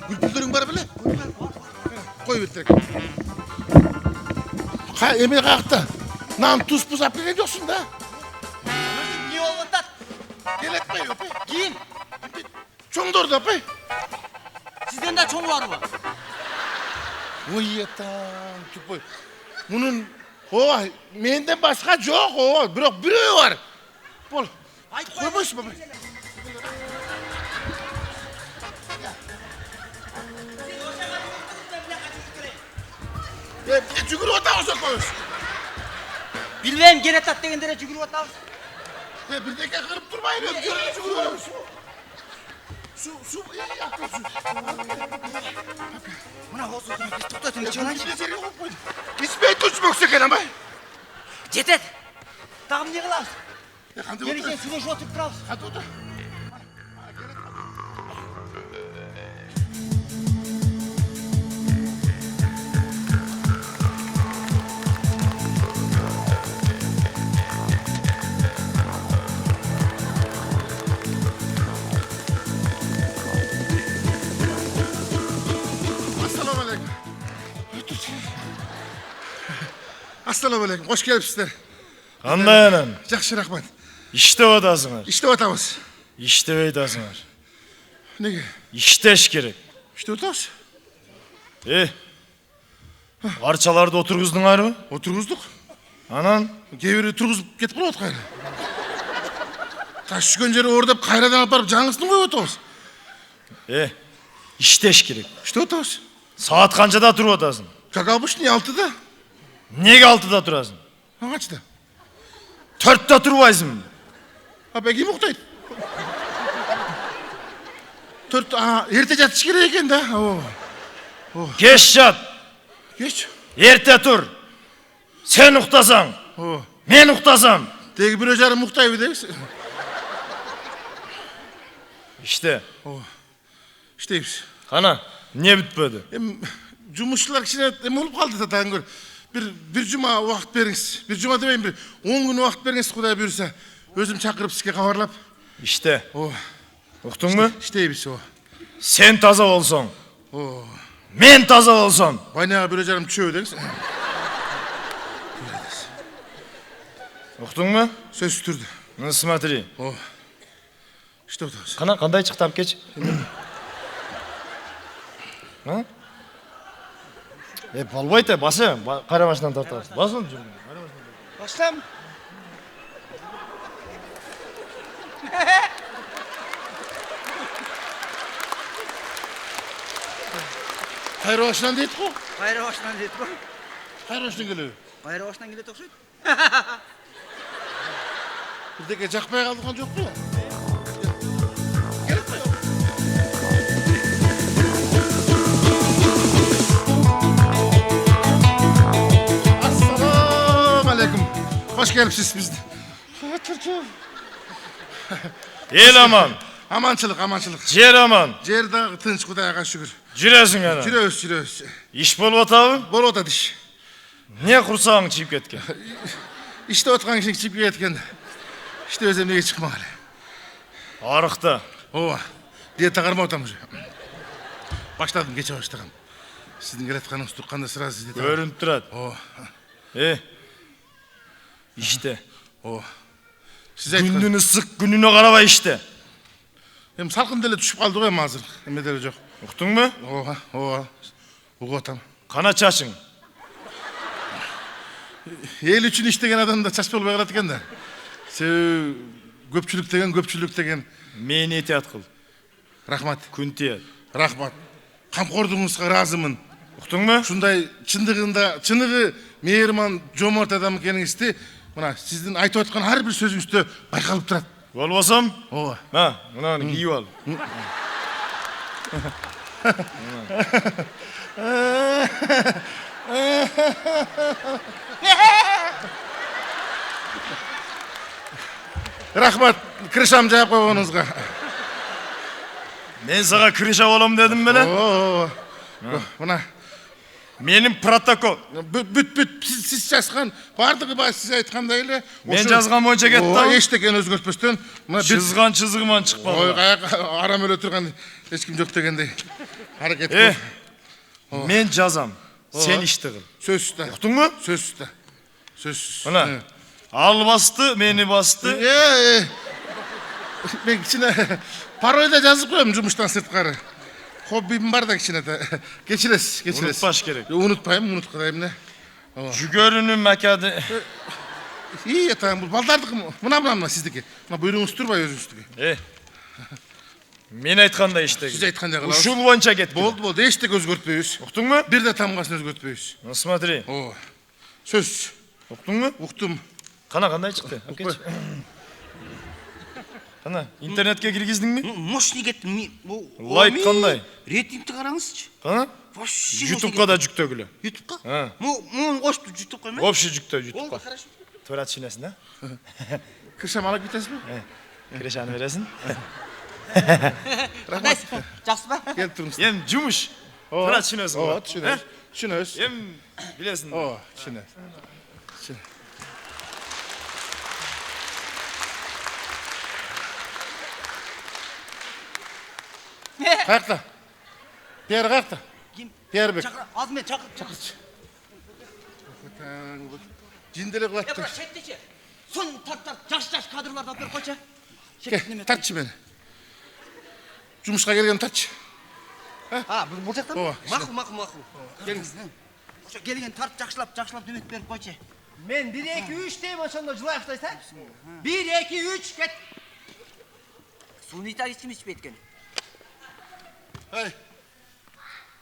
Gülpüldürün var bile. Koy bitirek. Emeği kalktı. Nan tuz puz apı ne diyorsun da? Niye olmadan? Gel etme yok. Giyin. Çoğun da orada apı. Sizden de çoğu var mı? Oy yatan tüpü. Bunun menden başka yok o. Biri var. Bol. Koymuş baba. Çünkü o olsa koymuş. Bilmem gene tat degendere cügürü atalım. Bir de kırıp durmayın. Su yapıyorsun. Buna olsun. Tuttatın içine. İsmet uçmak sakın ama. Cetet. Tamam ne kılar? Hadi Gelirken otur. şuna şu oturup duralım. Hadi otur. Assalamu alaikum. Hoş geldinizler. Qanday anan? Yaxşı rahmat. İşte odasыңар. İşte otamız. İşte oydasыңар. Nege? İşteş керек. İşte otamız. Арчаларды отырғыздыңарбы? Oturguzduk. Анан Keviri turguzup ketip kalabat kayra. Taş düşkön jeri ordap kayradan alıp barıp жаңысын koyup otamız. İşteş керек. İşte otamız. Saat қаншада тұрып атасың? Как обычно 6'da. Неге 6-да тұрасың? Kaçta? 4-та тұрбайсың. Peki muhtaydı. Erte jatış керек eкен da. Кеш жат, Geç. ерте тұр. Сен ұйықтасаң, мен ұйықтасам. Tegi bir öjarı muhtay bir deyiz. İşte. İşteymiş. Қана, не бүтпеді? Cumhurçular kişine olup kaldı da tağın gör. Bir cuma vakit beriniz. Bir cuma demeyin bir 10 gün vakit beriniz Kuday buyursa. Özüm çakırıp sizge kavarlap. İşte. Ұқтың ба? İşteymiş o. Сен таза болсаң, мен таза болсам. Baynağı bir öjarım çöğü deyiz. Ұқтың ба? Söz sütürdü. Ну смотри. İşte o da. Қана, қандай шықты алып кетші? Болбайды, басы, қара машинаны тартасың. Басын жүрмін. Başlam. Hayır başından deyip ko. Bayrağı başından dedi bu. Hayır başından geliyor. Bayrağı başından gele tokşuydu. Bir de jakmaya kaldık yok mu? Assalamu alaikum. Hoş geldiniz bizde. El aman, Amançılık, amançılık. жер aman. Cer dağı tınç Kuday'a şükür. Жүресің ана. Жүрөз. Иш болып атабы? Bol oda diş. Не құрсағың тиіп кеткен? İşte otkan kişinin çipki etken. İşte özlemliğe çıkma hali. Арықта. Diye takarma otamız. Başladım, geçe başladım. Sizin geletkanınız tutkanda sırası sizde. Көрініп тұрады. İşte. Size aytkan. Күннің ыстық күніне қарабай ішті. Hem salkın dele düşüp kaldı hem hazır. Hem ederi yok. Ұқтың ба? Uğu otam. Қана чашың. El için iştegen adam da çaş bol bağlat eken de. Sev köpçülük degen. Мен етет қыл. Rahmat. Күн тиеді. Rahmat. Kamkorduğunuzga razımın. Ұқтың ба? Şunday çınığı mehriman jomort adam ekeningizdi. Mına sizin aytып atkan her bir sözünüzde baykalıp durat. Болбасам? Ооба. Мынаны киіп ал. Rahmat, kırışam cevap koyduğunuzga. Мен саған крыша болам дедім беле? Mına Менің протокол. Бүт сиз жазган бардыгы баа сиз айткандай эле. Мен жазган боюнча кетти. Эчтекени өзгөртпөстөн мына Чызган чызыгыман чыкпады. ой арам өлө турган эч ким жок дегендей аракет кыл. Мен жазам. Сен ишти кыл. Сөзсүз да. Уктуңбу? Сөзсүз да. Сөзсүз. Мына. Ал басты, мени басты. Мен кичине паройда жазып коем жумуштан сырткары. Хоббим бар да кичине да. Кечиресиз. Унутпаш керек. Унутпайм, унуткайм да. Жүгөрүнүн макады. Атаң бул балдардыкы мына сиздики. Мына буйругуңуз турбай өзүңүздүкү. Мен айткандай иштеги. Сиз айткандай кылабыз. Ушул боюнча кетти. Болду, эчтеке өзгөртпөйбүз. Уктуңбу? Бир да тамгасын өзгөртпөйбүз. Ну смотри. Сөз. Уктуңбу? Уктум. Кана кандай чыкты? Акеч. Кана интернетке киргиздиңби? Мощный кетти. Лайк кандай? Рейтингти караңызчы. Кана? Вообще. YouTube'га да жүктөгүлө. YouTube'га? Муну кошту YouTube коймай. Общий жүктө Болду, YouTube'га. хорошо. Тура түшүнөсүң да? Кыршам алып кетесизби? Крешаны бересиң. Кандайсың? Жакшыбы? Келип туруңуз. Эми жумуш. Тура түшүнөсүң. Түшүнөбүз. Түшүнөбүз. Эми билесиң. Түшүнөбүз. Каякта? Пиар каякта? Ким? Пиарбек. Чакыр, азыр чакыр. Чакырчы. Жинделе кылат. Бura шеттечи. Сонун тарт, жаш кадрларды алып берип койчу. Тартчы мени. Жумушка келген тартчы. Бул жактан? Ооба. Макул. Келиңиз. Ошо келген тарт жакшылап дөмөт берип койчу. Men 1 2 3 deyim ошондо жылай баштайсың. 1 2 3 кет. Суну ич ким ичпейт экен?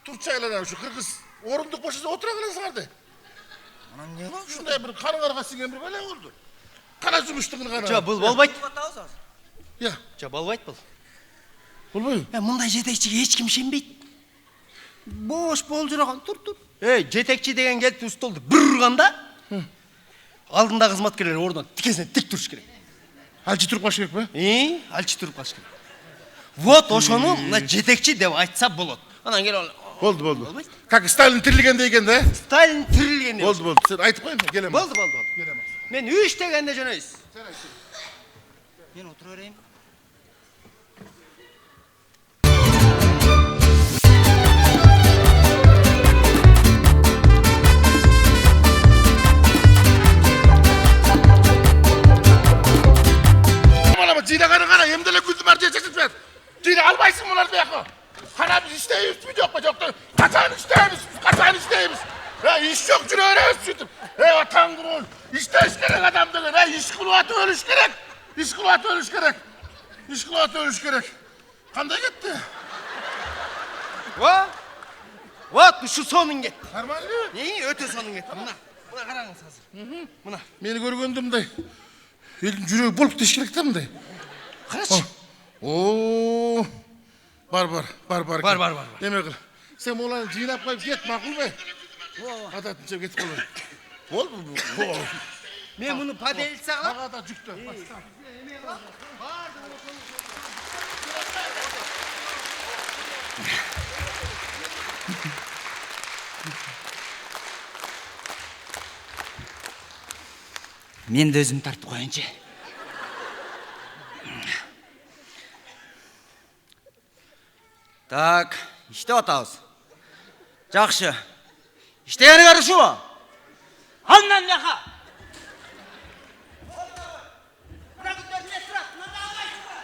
Турчайлар ушу кыргыз орундук бошосо отура каласыңарды. Анан эмне болду? Ушундай бир каныңарга сиңген бир бала болду. Кана жумуштугун кана. Жо, бул болбойт. Я, Жо, болбойт бул. болбойбу? Мындай жетекчиге эч ким ишенбейт. Бош болжураган, тур. Жетекчи деген келип столду бир урганда, алдында кызматкерлер ордон тикесине тик туруш керек. Алчы туруп калыш керекпи? Алчы туруп калыш керек. Вот ошону мына жетекчи деп айтса болот. Анан келип Болду. Как Сталин тирилгенде экен да? Сталин тирилгенде. Болду. Сен айтып коюң, келем. Болду. Мен 3 дегенде жөнөйсүз. Мен отура берейин. Жыйнаганы кара, эмделе күздү бар жечесиз. Жыйна албайсың буларды бияка. Кана биз иштейбизби, жокпу, жокто. Качан иштейбиз? Иш жок жүрө беребиз сүйтүп. Атаң курул. Иштеш керек адам деген. Иш кылып атып өлүш керек. Кандай кетти? Вот ушу сонун кетти. Нормально? Өтө сонун кетти. Мына караңыз азыр. Мына. Мени көргөндө мындай элдин жүрөгү болуп деш керек да мындай. Карачы. Бар. Бар. Эме кыл. Сен буларды жыйнап коюп кет, макулбу? Адатынча кетип калбай. Болду. Мен муну поделиться кылам. Мага да жүктө. Мен да өзүм тартып коеюнчу. Так, иштеп атабыз. Жакшы. Иштегениңер ушубу? Андан жака. Мына күндөр эмне турат? Мына албайсыңбы?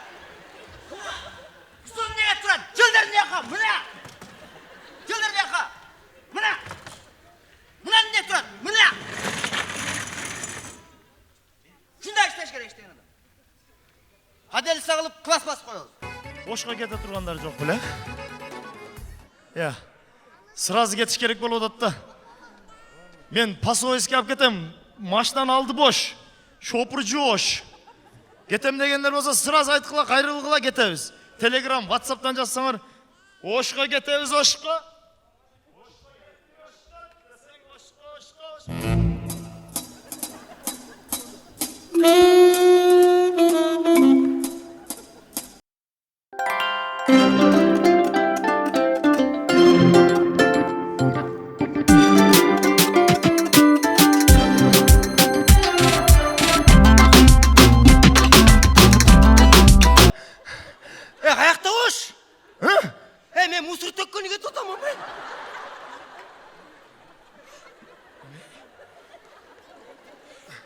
Устун эмнеге турат? Жылдыр жака, мына. Жылдыр жака. Мына. Мына эмне турат? Мына. Шундай иштеш керек иштеген адам. Каделса кылып класс басып коебуз. Бошко кете тургандар жок беле? Сразу кетиш керек болуп атат да. Мен пасовойский алып кетем. Машинанын алды бош. Шопур жоош. Кетем дегендер болсо сразу айткыла, кайрылгыла кетебиз. Telegram, WhatsApp'tan жазсаңар, Ошко кетебиз, Ошко.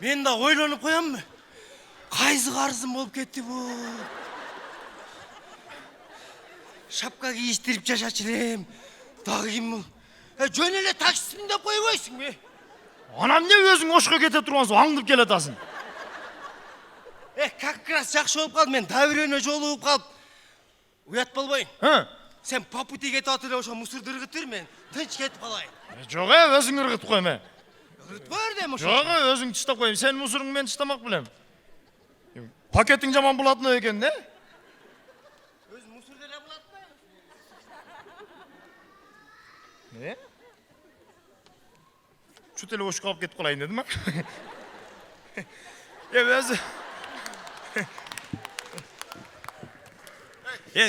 Мен да ойланып кояммы? Кайсы карызым болуп кетти бу? Шапка кийиштирип жашачу элем. Дагы ким бул? Жөн эле таксисмин деп койбойсуңбу? Анам не өзүң ошко кете тургансың, аңдып келатасың. Как раз жакшы болуп калды. Мен давирөөнө жолугуп калып. Уят болбойн. Сен по пути кетип атып эле ошо мусорду ыргыт бер, мен тынч кетип калайын. Жок, өзүң ыргытып койма. Ыргытып бер дем ошо. Жок, өзүң таштап коем. Сен мусоруңду мен таштамак белем. Пакетиң жаман булатыны экен, да? Өз мусор деле булатпы? Не? Чут эле ошко алып кетип калайын дедим а? Өзү.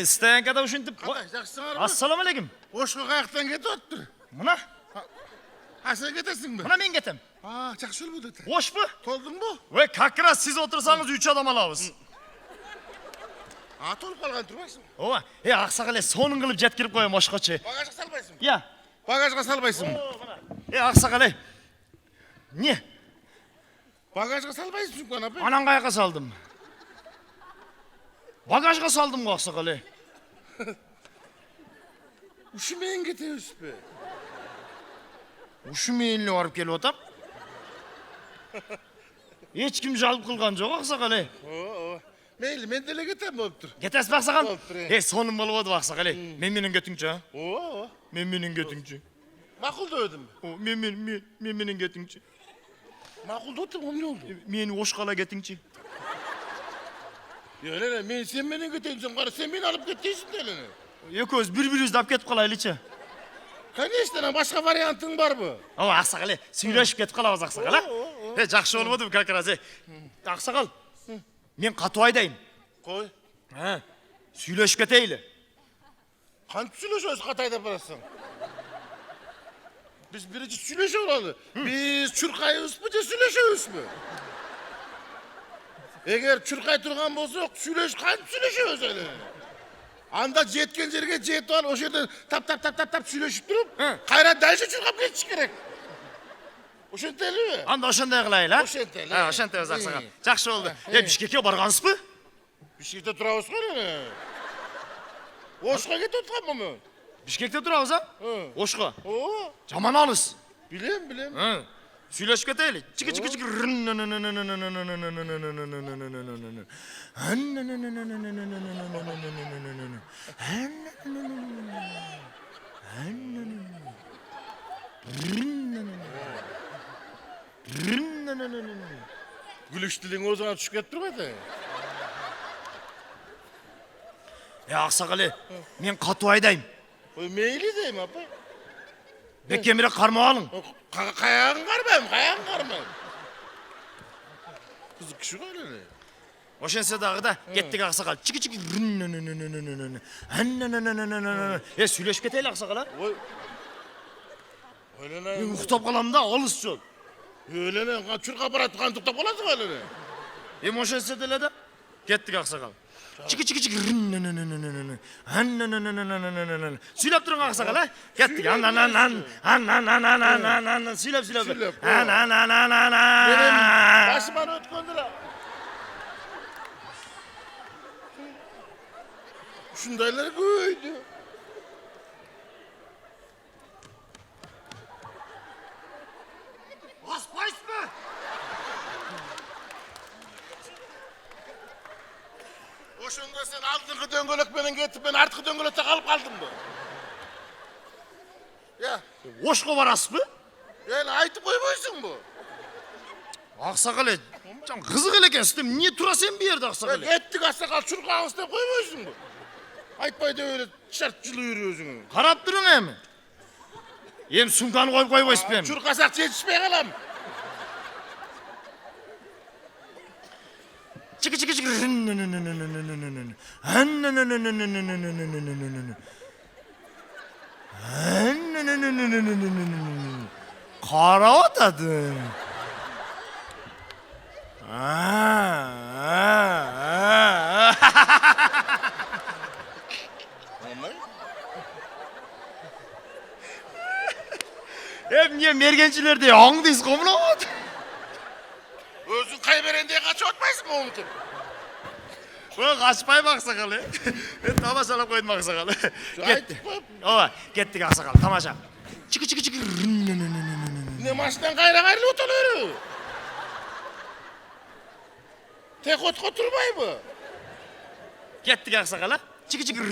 Стоянкада ушинтип. Жакшысыңарбы? Ассаламу алейкум. Ошко каяктан кетип атыптыр? Мына. Сен кетесиңби? Мына мен кетем. Жакшы болду эте. Ошпу? Толдуңбу? Ой, как раз сиз отурсаңыз 3 адам алабыз. Толуп калган турбайсың? Ооба. Аксак эле сонун кылып жеткирип коем ошкочу. Багажга салбайсыңбы? Я. Багажга салбайсыңбы? Аксак эле. Не? Багажга салбайсың сумканы апай? Анан каяка салдым? Багажга салдым го аксак эле. Ушу менен кетебизби? Ушу менен эле барып келип атам. Эч ким жалп кылган жок аксак эле. Мейли, мен деле кетем болуптур. Кетесиз аксаган? Болуптур. Сонун болуп атып аксак эле. Мен менен кетиңчи, а? Ооба. Мен менен кетиңчи. Макулдобедимби? Мен менен кетиңчи. Макулдоптум, эмне болду? Мени ошкала кетиңчи. Эле, мен сен менен кетейин десем, кара сен мени алып кет дейсиң эле. Экөөбүз бири-бирибизди алып кетип калайлычы. Конечно, башка вариантың барбы? Ооба, аксак эле. Сүйлөшүп кетип калабыз аксак эле. Жакшы болуп атып, как раз. Аксакал. Мен катуу айдайм. Кой. Сүйлөшүп кетейли. Кантип сүйлөшөбүз кат айдап барасың? Биз биринчи сүйлөшүп алалы. Биз чуркайбызбы же сүйлөшөбүзбү? Эгер чуркай турган болсок, кантип сүйлөшөбүз эле? Анда жеткен жерге жетип алып, ошол жерде тап сүйлөшүп туруп, кайра дальше чуркап кетиш керек. Ошентелиби? Анда ошондой кылайлы, а? Ошентели. Ошентебиз аксакал. Жакшы болду. Бишкекке баргансызбы? Бишкекте турабыз го эле. Ошко кетип атканмынбы? Бишкекте турабыз, а? Ошко. Ооба. Жаман алыс. Билем. Сүйлөшүп кетейли. Чики. Гүлүш тилиң оозуңа түшүп кетип турбайбы? Аксак эле, мен катуу айдайм. Мейли дейм, апа. Бекемирээк кармап алың. Каягын кармайм. Кызык киши го эле. Ошентсе дагы да кеттик аксакал. Чики. Сүйлөшүп кетейли аксакал, а? Мен уктап калам да, алыс жол. Өлene, çurka barat kan tutup kalasın ölene. Ошентсе деле да. Кеттик аксакал. Чики. Сүйлөп туруң аксакал, а? Кеттик. Сүйлөп. Benim başıma ötkündüler. Şundaylar göydü. Баспайсызбы? Oşunda sen aldığın döngölök beni getirip ben artık döngölökte kalıp kaldım mı? Ya, Ошко барасызбы? yani aytıp koymuyorsun bu. Аксакал, кызык эле экенсиз. Эмне тура сен бу жерде аксакал? Ettik asakal çurkağınız da koymuyorsun bu. Айтпай da öyle şartçılı yürüyorsun. Карап туруң эми. Эми сумканы коюп койбойсузбу эми? Çurkasak yetişmeye kalam. Чики. Карап атады. Эмне мергенчилерди аңдыйсыз го мына? O kaçmayı aksakalı. Ben tamaşalap koydum aksakalı. Gitti. Ova gittik aksakalı tamaşa. Çıkı çıkı çıkı. Ne maçtan gayrı oturuyor. Tek oturmay mı? Gittik aksakalı. Çıkı çıkı.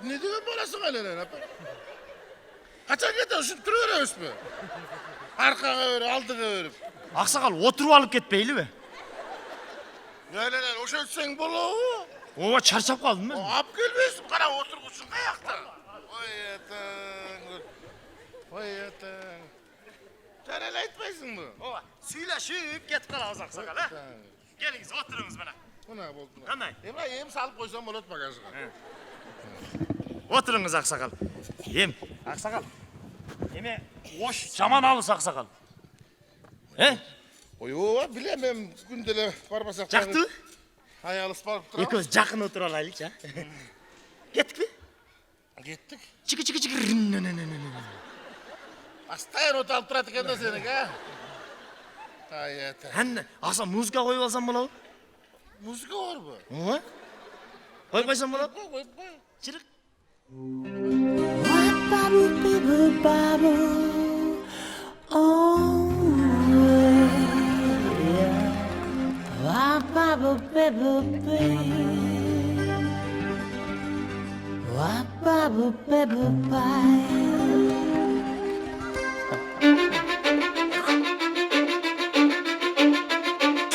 Ne diyorsun böylesin öyle? Kaçan gidiyorsun duruyoruz mu? Arkaya öyle aldık öyle. Aksakal oturup alıp gitmeyli mi? Öyle o şey sen bulu. Ova çarşaf kaldın mı? Ap gelmiyorsun kara oturmuşsun ayakta. Vay yatın. Vay yatın. Sen öyle etmezsin mi? Ova söyleşip git kalağız aksakal ha. Geliniz oturunuz bana. Bu ne oldu? Hemen. Yem salıp koysam unutma karşıma. Oturunuz aksakal. Yem aksakal. Yeme hoş çaman alırız aksakal. He? Oyo bilemem gündele barbasak. Çaktı? Hayal ısparıp duram. Ekoz jakın oturalım ha. Gittik mi? Gittik. Çıkı çıkı çıkı. Hastayın o alıp duratı kendine senin ha. Hayata. Hanne, aksa muzika koyup alsam bula. Müzik var mı? Ova? Koy koysam bula. Koy. Çırık.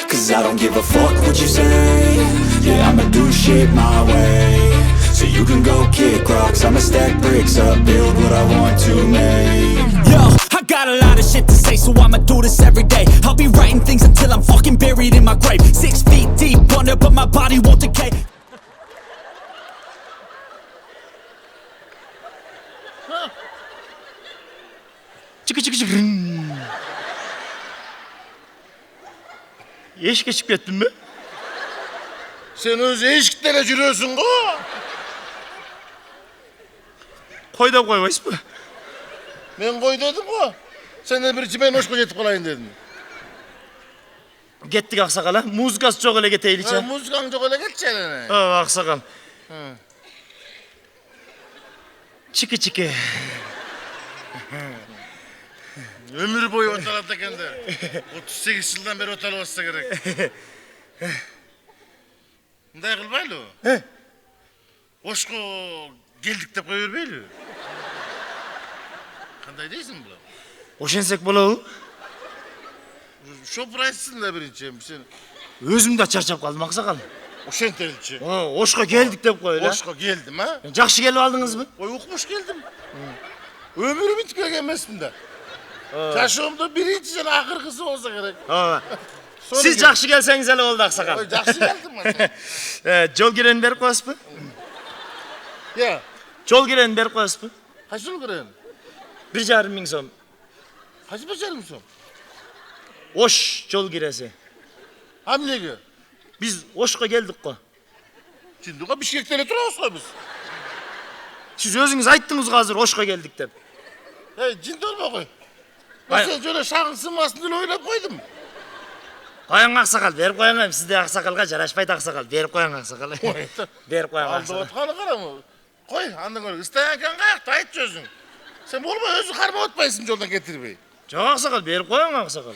Cause I don't give a fuck what you say. Yeah, I'ma do shit my way. So you can go kick rocks, I'ma stack bricks up, build what I want to make. Yo, I got a lot of shit to say, so I'ma do this every day. I'll be writing things until I'm fucking buried in my grave. 6 feet deep under, but my body won't decay. Çıkı çıkı çıkı. Eş geçip gittin mi? Sen öz eşiklere yürüyorsun ko. Koy da koymayız mı? Ben koy dedim ko. Sen de bir cimen hoş yetip kalayın dedin. Gittik aksakala. Muzikası çok öyle geteyli Ha, ça. müzikan çok öyle geçeceğine. Aa aksakal. Çıkı çıkı. Ömür boyu otel kendi. 38 yıldan beri otel olsa gerek. Bunday kılmaylı o. He. Hoşko geldik de koyur beyli. Kanday değilsin bu? Oşensek bula. Şu price'sın da birinciyim sen. Özüm de çarçap kaldım aksakal. Oşen telçi. Hoşka geldik de koy la. Hoşko geldim ha. Jakşı gelip aldınız mı? Oy okumuş geldim. Ömrüm hiç gelmezdim de. Yaşımda birinci sene ahır kızı olsa gerek. Ha. Sonra Siz gel- jakşı gelseniz hele oldu aksakal. Oy jakşı geldim ben. Jol giren ber koyas mı? Ya. Jol giren ber koyas mı? Kaç yıl kırın? 1,5 so'm. Kaç becermişsin? Oş jol giresi. Hamlegi. Biz Oşka geldik ko. Şimdi o Bişkek'te turağız biz. Siz özünüz ayttınız hazır Oşka geldik dep. Hey cindi olma koy. Hayır. Ben şöyle şarkı sınmasın diye oynap koydum. Koyan aksakal, verip koyan hem sizde aksakalga jaraşpaydı aksakal. Verip koyan aksakal. Verip koyan Aldı aksakal. otkanı kara mı? Koy andın öyle. İsteyenken kayak da ayıt çözün. Sen olma özü karma otmayısın yoldan getirmeyi. Çok aksakal, verip koyan aksakal.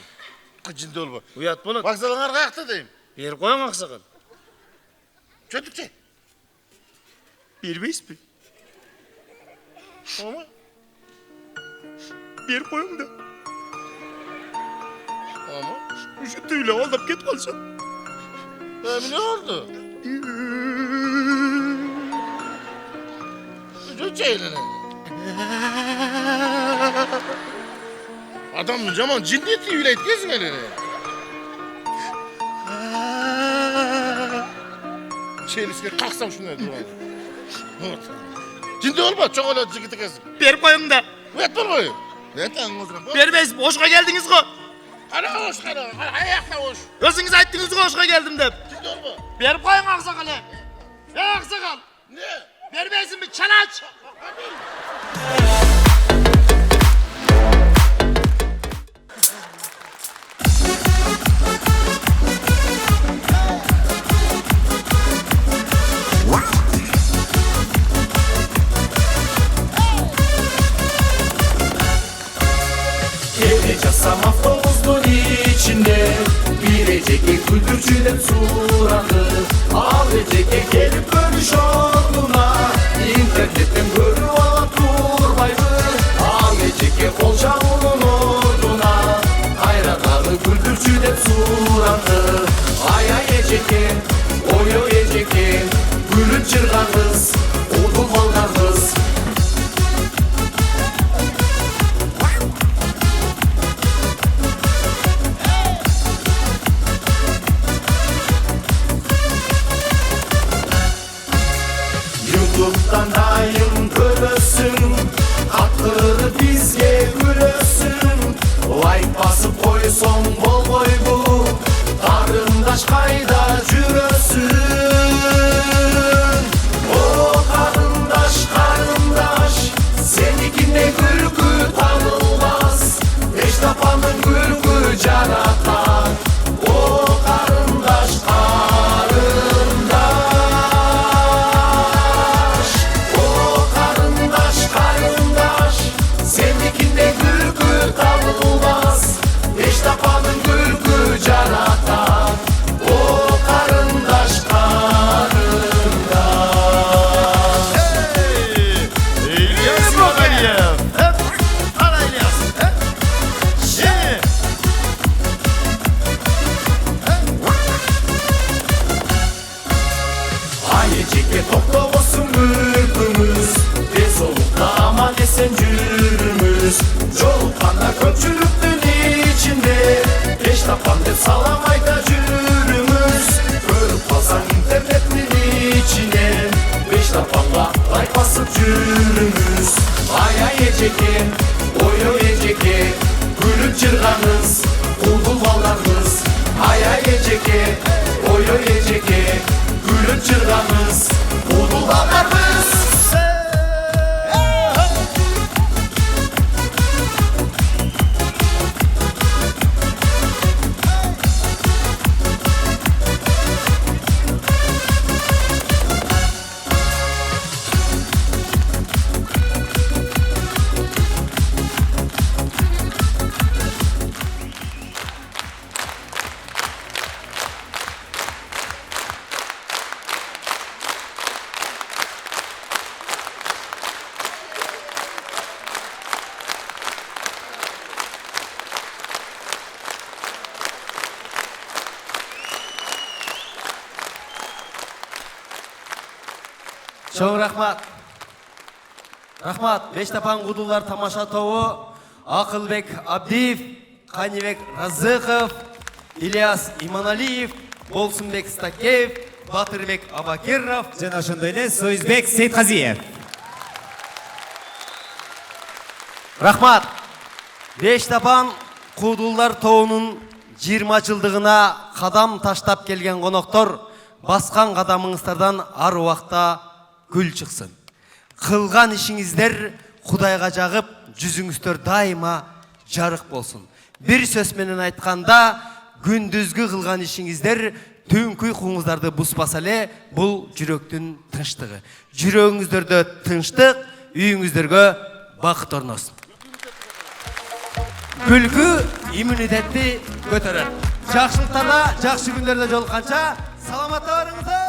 Cindi olma. Uyat bulut. Bak sana kayakta deyim. Verip koyan aksakal. Çötükçe. Vermeyiz mi? Ama Verip koyan da. ama. Şu tüyle alıp git kalsın. Ne oldu? Çötükçe elini. Adamın zaman cinniyeti yüle etkesin elini. Şeyin üstüne kalksam şunu dur. Cindi olma çok öyle cıkıtı kesin. Verip koyan da. Uyat olmayı. Ne tan o zaman? Vermeyiz mi? Oşka geldiniz ko. Hadi hoş hadi. Ayakla hoş. Özünüz ayttınız ko Oşka geldim dep. Cindi olma. Verip koyan aksakal. Aksakal. Ne? Vermezsin mi? Çan aç. Geçesem avtobüsün içinde Bilecek güldürcüden suratı Ağlayacak gelip görüş olduğuna İnternetten görüp alıp durmaydı Ağlayacak olacağının orduna Hayranları güldürcüden suratı Ay ay eceki, oy oy eceki Gülüp çırgan kız, odun baldan kız YouTube'dan dayım görürsün Hakları bizge gülürsün Like basıp koyson bol boy bu Karındaş kayda jürürsün O karındaş karındaş Senikine gülgü tanılmaz Beş tapanın gülgü canatar O karındaş Sendikinde gülgü tanılmaz Beş tapanın gülgü canatan O karındaş İlyas Bagaliyev. Hep. Ana İlyas. Hep. Şimdi. Ayecike topta olsun gülgümüz Bir solukta aman esen cürümüz Çolukanda köpçülüktün içinde Beş tapan hep salamayda cürümüz Görüp kalsan internetin içine Beş tapanla like basıp cürümüz Ay ay eceke, oy oy eceke Gülüp çırganız, kuldul ballarınız Ay ay eceke, oy oy eceke Gülüp çırganız, kuldul ballarınız Çok rahmat. Rahmat. Beş tapan kudullar tamaşa tovu. Akılbek Abdiyev, Kanibek Razıkov, İlyas İmanaliyev, Bolsunbek Stakev, Batırbek Abakirov. Жана ошондой эле Союзбек Сейтказиев. Rahmat. Beş tapan kudullar tovunun 20 жылдыгына кадам таштап келген коноктор баскан кадамыңыздардан ар убакта гүл чыксын. Кылган ишиңиздер Кудайга жагып, жүзүңүздөр дайыма жарык болсун. Бир сөз менен айтканда, күндүзгү кылган ишиңиздер түнкү уйкуңуздарды буспаса эле, бул жүрөктүн тынчтыгы. Жүрөгүңүздөрдө тынчтык, үйүңүздөргө бакыт орносун. Күлкү иммунитетти көтөрөт. Жакшылыктарда, жакшы күндөрдө жолукканча саламатта барыңыздар.